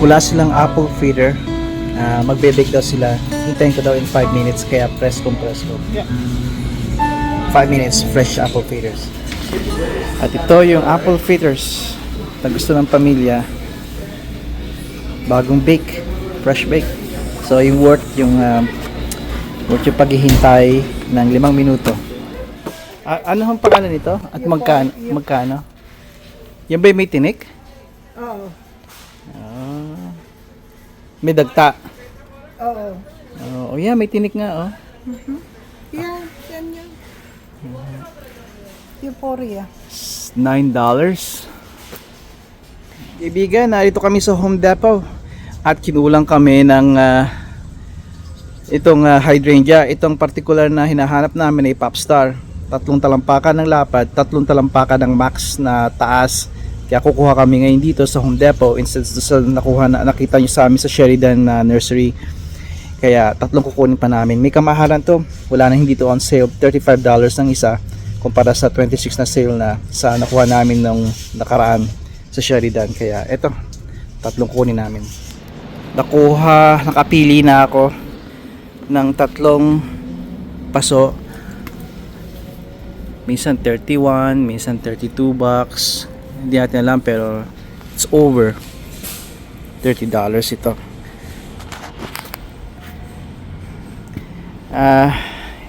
Wala silang apple fritter. Magbe-bake daw sila. Hintayin ko daw in 5 minutes, kaya press kong press ko. 5 minutes, fresh apple fritters. At ito yung apple fritters na gusto ng pamilya. Bagong bake, fresh bake. So yung worth yung paghihintay ng 5 minuto. Ano ang pangalan nito? At magkano? Magkano? Yan ba yung may tinik? Oo. May dagta. Oo. Oh, yeah, may tinik nga, oh. Yan, yan yan. Euphoria. $9. Kaibigan, narito kami sa Home Depot at kinulang kami ng itong hydrangea. Itong particular na hinahanap namin ay Popstar. 3 talampakan ng lapad, 3 talampakan ng max na taas. Kaya kukuha kami ngayon dito sa Home Depot instead sa nakita nyo sa amin sa Sheridan Nursery. Kaya 3 kukunin pa namin. May kamahalan to. Wala na, hindi to on sale. $35 ng isa kumpara sa 26 na sale na sa nakuha namin nung nakaraan sa Sheridan. Kaya eto, 3 kukunin namin. Nakapili na ako ng 3 paso. Minsan 31, minsan 32 bucks. Hindi natin alam, pero it's over $30 ito.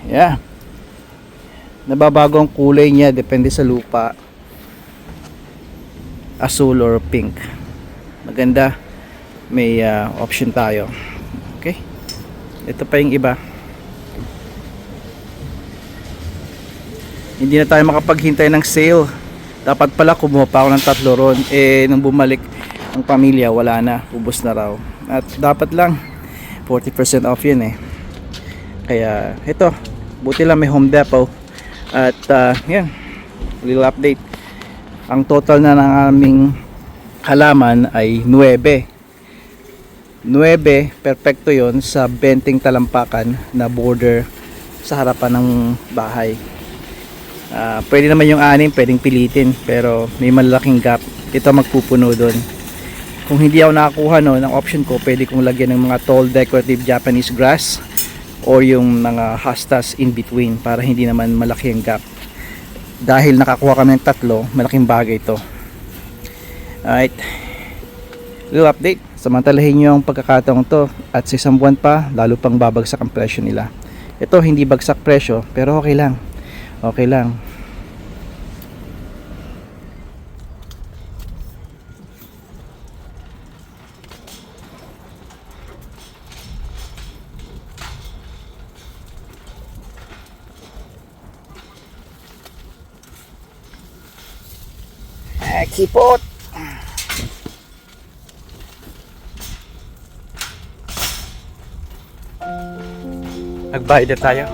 Yeah, nababago ang kulay niya, depende sa lupa, asul or pink. Maganda, may option tayo. Okay, ito pa yung iba. Hindi na tayo makapaghintay ng sale. Dapat pala kumuha pa ako ng 3 ron. Nung bumalik ang pamilya, wala na, ubos na raw. At dapat lang 40% off yun. Kaya ito, buti lang may Home Depot. At yan, little update. Ang total na ng aming halaman ay 9. 9, perfecto yon sa 20 talampakan na border sa harapan ng bahay. Pwede naman yung 6, pwedeng pilitin, pero may malaking gap. Ito magpupuno doon. Kung hindi ako nakakuha no, ng option ko, pwede kong lagyan ng mga tall decorative Japanese grass or yung mga hostas in between para hindi naman malaki ang gap. Dahil nakakuha kami ng 3, malaking bagay ito. Alright, little update. Samantalahin nyo ang pagkakataong to at sa isang buwan pa, lalo pang babagsak ang presyo nila. Ito hindi bagsak presyo, pero okay lang. Okay lang. Kipot. Nagbayad na tayo.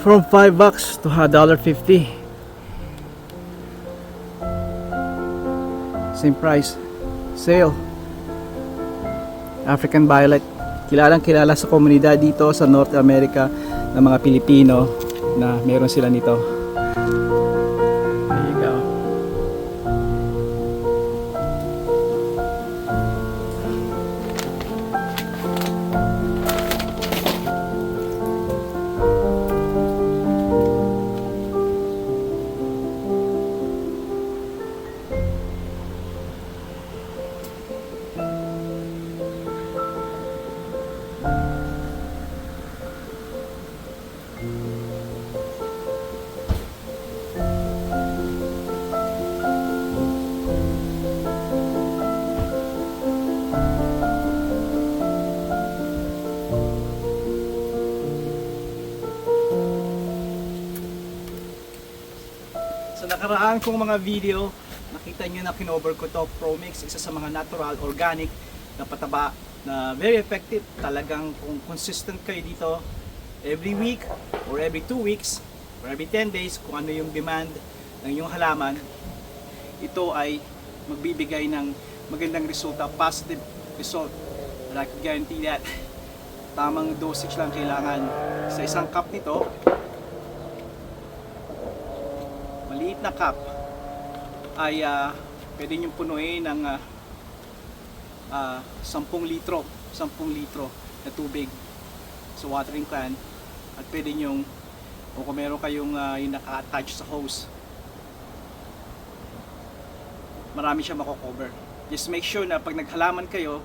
From $5 to $1.50. Same price. Sale. African Violet. Kilalang kilala sa komunidad dito sa North America ng mga Pilipino na meron sila nito. There you go. Sa nakaraan kong mga video, nakita nyo na kinover ko to Promix, isa sa mga natural, organic na pataba na very effective. Talagang kung consistent kayo dito every week or every 2 weeks or every 10 days, kung ano yung demand ng inyong halaman, ito ay magbibigay ng magandang resulta, positive result. And I can guarantee that. Tamang dosage lang kailangan sa isang cup nito. Maliit na cup ay pwede nyo punuin ng 10 litro na tubig sa watering can, at pwede nyo, o kung meron kayong yung naka-attach sa hose, marami siya mako-cover. Just make sure na pag naghalaman kayo,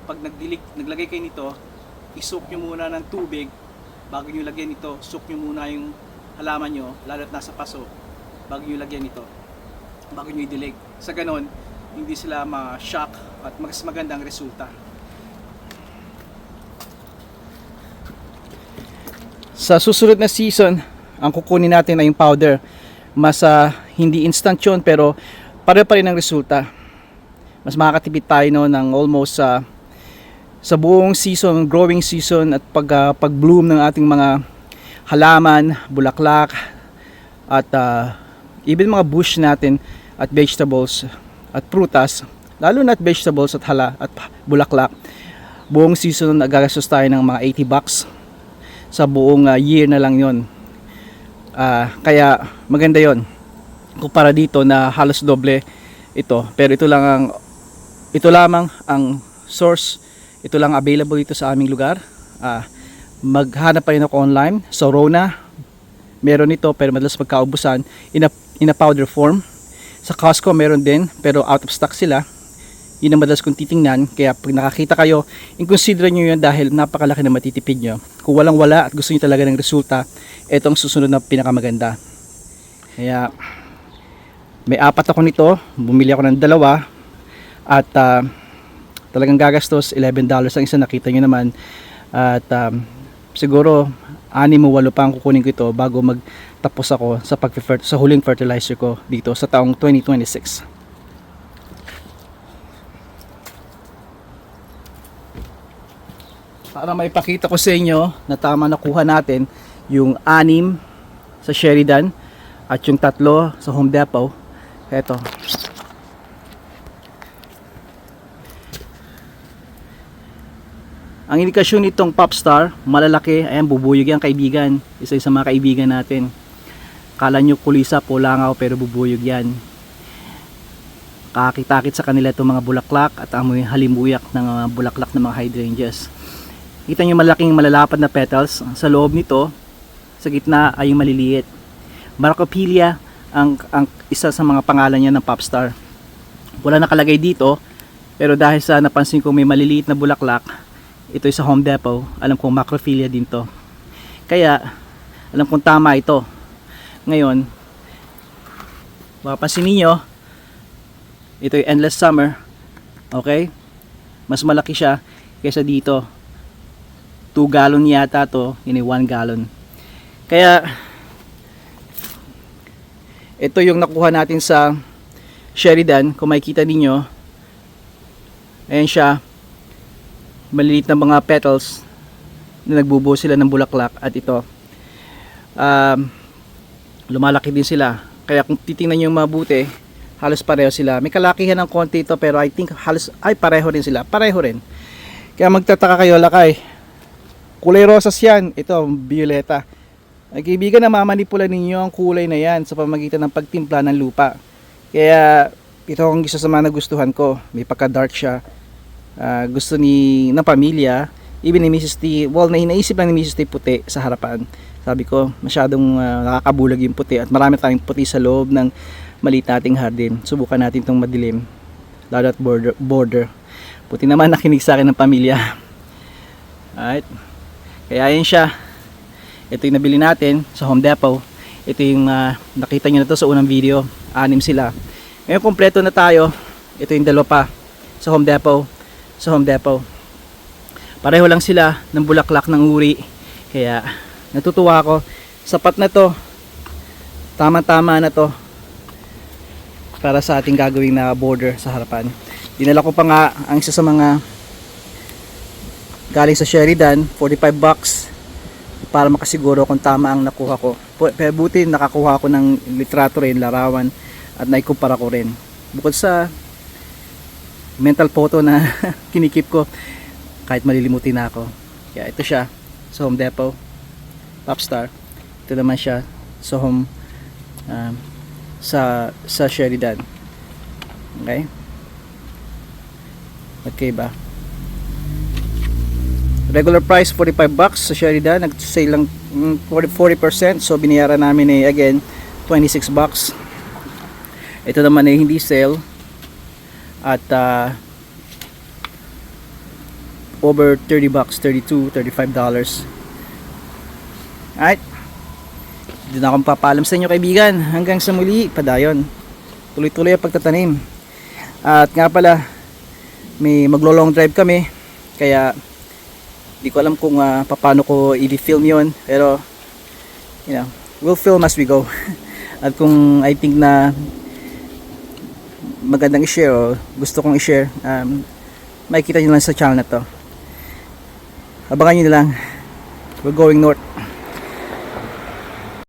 pag naglagay kayo nito, i-soak nyo muna ng tubig bago nyo lagyan ito. Soak nyo muna yung halaman nyo, lalo't nasa paso, bago nyo lagyan ito, bago nyo i-dilig. Sa ganon, hindi sila ma-shock at mas magandang resulta. Sa susunod na season, ang kukunin natin ay yung powder. Mas hindi instant yun, pero pareho pa rin ang resulta. Mas makakatipid tayo no, ng almost sa buong season, growing season, at pag-bloom ng ating mga halaman, bulaklak, at even mga bush natin at vegetables at prutas, lalo na at vegetables at bulaklak. Buong season nagagastos tayo ng mga $80 sa buong year na lang yon. Kaya maganda yon kumpara dito na halos doble ito, pero ito lamang ang source, ito lang available dito sa aming lugar. Maghanap pa rin ako online sa Rona, meron ito pero madalas magkaubusan in a powder form. Sa Costco meron din pero out of stock sila. Yun ang madalas kong titingnan, kaya pag nakakita kayo, i-consider nyo yun dahil napakalaki na matitipid nyo. Kung walang wala at gusto nyo talaga ng resulta, ito ang susunod na pinakamaganda. Kaya may 4 ako nito, bumili ako ng 2 at talagang gagastos $11 ang isa, nakita nyo naman. At siguro 6 o 8 pa ang kukunin ko ito bago magtapos ako sa huling fertilizer ko dito sa taong 2026. Para maipakita ko sa inyo na tama nakuha natin yung 6 sa Sheridan at yung 3 sa Home Depot. Eto. Ang indikasyon nitong Popstar, malalaki, ayan, bubuyog yan kaibigan. Isa sa mga kaibigan natin. Kala nyo kulisa po langaw pero bubuyog yan. Kakakit-akit sa kanila itong mga bulaklak at amoy halimuyak ng mga bulaklak ng mga hydrangeas. Kita nyo malaking malalapad na petals. Sa loob nito, sa gitna ay yung maliliit. Maracophilia ang isa sa mga pangalan niya ng Popstar. Wala nakalagay dito, pero dahil sa napansin ko may maliliit na bulaklak, ito sa Home Depot, alam kong Macrophilia din to. Kaya, alam kong tama ito. Ngayon, mapapansin niyo, ito yung Endless Summer. Okay? Mas malaki siya kaysa dito. 2 gallon yata to, yun ay 1 gallon. Kaya ito yung nakuha natin sa Sheridan. Kung makikita ninyo, ayan siya, maliliit na mga petals na nagbubuo sila ng bulaklak. At ito, lumalaki din sila. Kaya kung titingnan nyo mabuti, halos pareho sila. May kalakihan ng konti ito, pero I think halos ay pareho rin sila. Pareho rin. Kaya magtataka kayo, lakay. Kulay rosas yan. Ito, violeta. Ay kaibigan, namamanipula ninyo ang kulay na yan sa pamamagitan ng pagtimpla ng lupa. Kaya ito ang isa sa mga nagustuhan ko. May pagka-dark siya. Gusto ng pamilya, even ni Mrs. T, well, naisip lang ni Mrs. T puti sa harapan. Sabi ko, masyadong nakakabulag yung puti at marami tayong puti sa loob ng maliit nating hardin. Subukan natin itong madilim, lalo at border. Puti naman nakinig sa akin ng pamilya. Alright, kaya yun siya. Ito yung nabili natin sa Home Depot. Ito yung nakita nyo na to sa unang video. 6 sila. Ngayon kompleto na tayo. Ito yung dalawa pa sa Home Depot. Pareho lang sila ng bulaklak ng uri. Kaya natutuwa ako. Sapat na to. Tama-tama na to para sa ating gagawing na border sa harapan. Dinala ko pa nga ang isa sa mga galing sa Sheridan, $45 para makasiguro kung tama ang nakuha ko. Pero buti nakakuha ko ng litrato rin, larawan, at naikumpara ko rin. Bukod sa mental photo na kinikip ko kahit malilimutin na ako. Kaya ito siya sa Home Depot, Popstar. Ito naman siya sa Home sa Sheridan. Okay ba? Regular price $45 sa Sheridan, nag-sale lang 40%, so binayaran namin again $26. Ito naman ay hindi sale at over $30, $32, $35. Alright, hindi na akong papaalam sa inyo kaibigan. Hanggang sa muli, padayon, tuloy-tuloy ang pagtatanim. At nga pala, may maglo-long drive kami, kaya di ko alam kung paano ko i-film yun, pero we'll film as we go. At kung I think na magandang i-share o gusto kong i-share, makikita nyo lang sa channel na to. Abangan nyo na lang. We're going north.